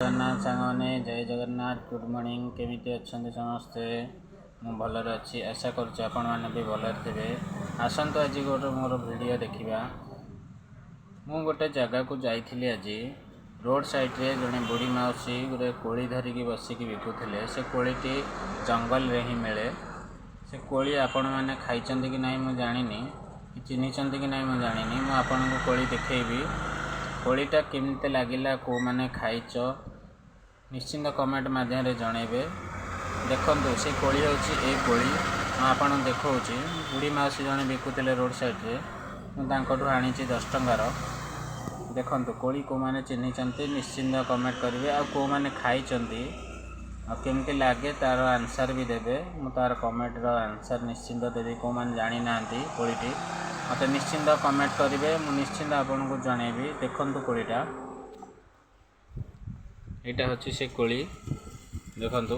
जगन्नाथ सांगने जय Jagannath good morning केमिति अच्छे समस्ते मु भलरे अच्छी आशा करुच्ची आपण मैंने भी भलरे थे। आसतु आज गोटे मोर वीडियो देखा। मु गोटे जगह को जाइली आज रोड साइड रे जड़े बुढ़ी मौसी गोटे कोड़ी धरिकी बसिकी बिकुले। से कोड़ीटी जंगल रे ही मिले। से कोड़ी आपण मैंने खाई कि ना मुझे जानी चिन्हिं कि ना मुझे जानी। मुझे आपन को कोड़ी देखेबी। कोड़ीटा केमती लगिला को मैंने खाइच निश्चिंत कमेंट माध्यम जनइबे। देखो से कोड़ी होची ए कोड़ी आपन देखा बुढ़ी मौसी जड़े बिकुले रोड साइड रे मुझे आनी 10 टंकार। देखो कोड़ी को मैंने चिन्हिं निश्चिंत कमेंट करेंगे आ को मैंने खाई केमती लगे तार आंसर भी देवे। मु तार कमेंटर आंसर निश्चिंत देवी। को मैंने जानी ना कोड़ीटी मत निश्चिंत कमेंट करेंगे। मु निश्चिंत आपन को जनइबी। देखो कोड़ीटा यहाँ हूँ से कोड़ी देखु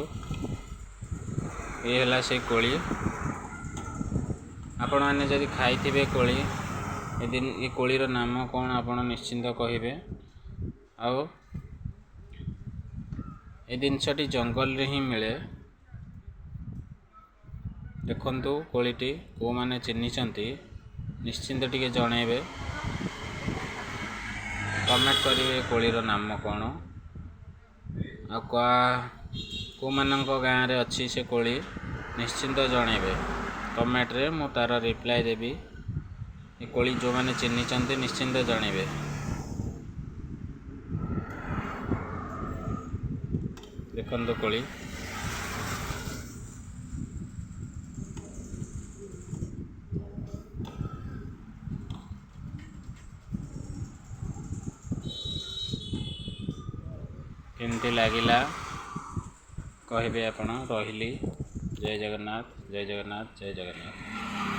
ये से कोड़ी आपण मैंने जदि खाई कोड़ी ये कोड़ीर नाम कौन आपन निश्चिंत कहे। आओ ये जिनसटी जंगल रे ही मिले। देखंतु कोड़ीटी को मैंने चिन्हिं निश्चिंत टिके जनइबे। कमेंट करेंगे कोड़ीर नाम कौन आ को मानक गाँव रे अच्छी से कोड़ी निश्चिंत जनइबे। कमेंट रे मु तार रिप्लाई देवी। ये कोड़ी जो मैंने चिन्हिं निश्चिंत जनइबे। देखो कोड़ी केमती लगिला कहे। आपण रही जय जगन्नाथ जय जगन्नाथ जय जगन्नाथ।